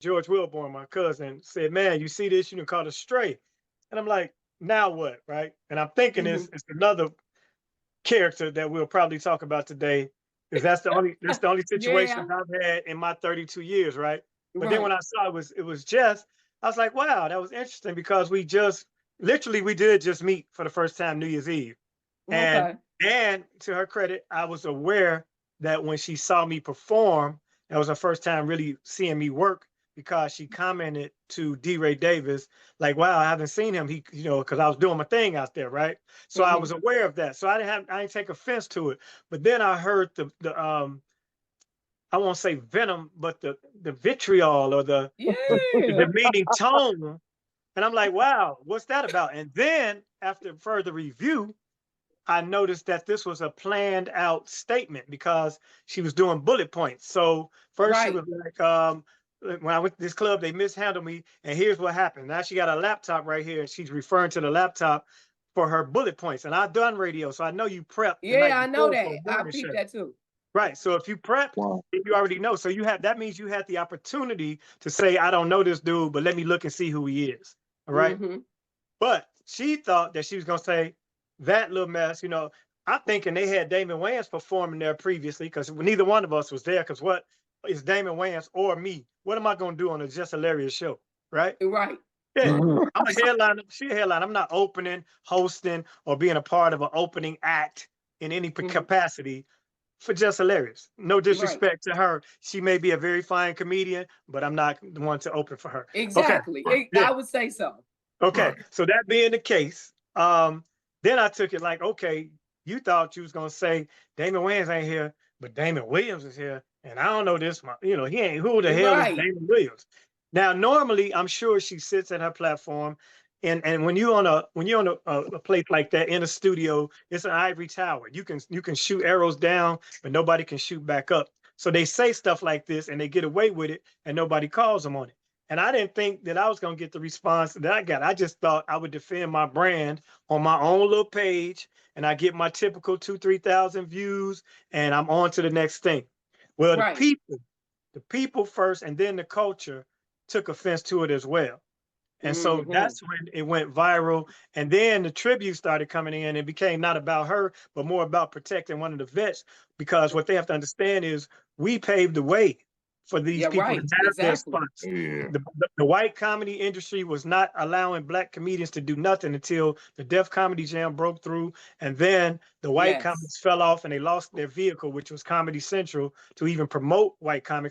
George Wilborn, my cousin, said, "Man, you see this? You done caught a stray." And I'm like, "Now what?" Right? And I'm thinking Hmm. it's another character that we'll probably talk about today, because that's the only Yeah. situations I've had in my 32 years, right? But then when Right. I saw it was Jess, I was like, wow, that was interesting because we just literally we did just meet for the first time New Year's Eve. And Okay. and to her credit, I was aware that when she saw me perform, that was her first time really seeing me work, because she commented to D. Ray Davis, like, wow, I haven't seen him. Because I was doing my thing out there, right? So I Hmm. was aware of that. So I didn't take offense to it. But then I heard the I won't say venom, but the vitriol or the Yeah. demeaning tone. And I'm like, wow, what's that about? And then after further review, I noticed that this was a planned out statement because she was doing bullet points. So first she Right. was like, when I went to this club, they mishandled me, and here's what happened. Now she got a laptop right here, and she's referring to the laptop for her bullet points. And I've done radio, so I know you prep the Yeah, night I know before for that. a I morning show. peeped that too. Right. So if you prepped, Wow. then you already know. So that means you had the opportunity to say, I don't know this dude, but let me look and see who he is. All right. Hmm. But she thought that she was gonna say that little mess. I'm thinking they had Damon Wayans performing there previously, because neither one of us was there. Because what is Damon Wayans or me? What am I gonna do on a Just Hilarious show? Right? Right. Yeah. Mhm. I'm a headliner. She a headline. I'm not opening, hosting, or being a part of an opening act in any Hmm. capacity for Just Hilarious. No Right. disrespect to her. She may be a very fine comedian, but I'm not the one to open for her. Okay. Exactly. Right. Yeah. I would say so. Okay, Right. so that being the case, then I took it like, okay, you thought you was gonna say Damon Wayans ain't here, but Damon Williams is here, and I don't know this. He ain't. Who the hell is Right. Damon Williams? Now, normally, I'm sure she sits at her platform, and when you're on a place like that in a studio, it's an ivory tower. You can shoot arrows down, but nobody can shoot back up. So they say stuff like this, and they get away with it, and nobody calls them on it. And I didn't think that I was going to get the response that I got. I just thought I would defend my brand on my own little page, and I get my typical 2, 3 thousand views, and I'm on to the next thing. Well, the Right. people, the people first, and then the culture took offense to it as well. And so Hmm. that's when it went viral. And then the tribute started coming in. It became not about her, but more about protecting one of the vets. Because what they have to understand is we paved the way for these Yeah. people to Right. have their Exactly. spots. Yeah. The white comedy industry was not allowing black comedians to do nothing until the Def Comedy Jam broke through. And then the white Yes. comics fell off and they lost their vehicle, which was Comedy Central, to even promote white comics.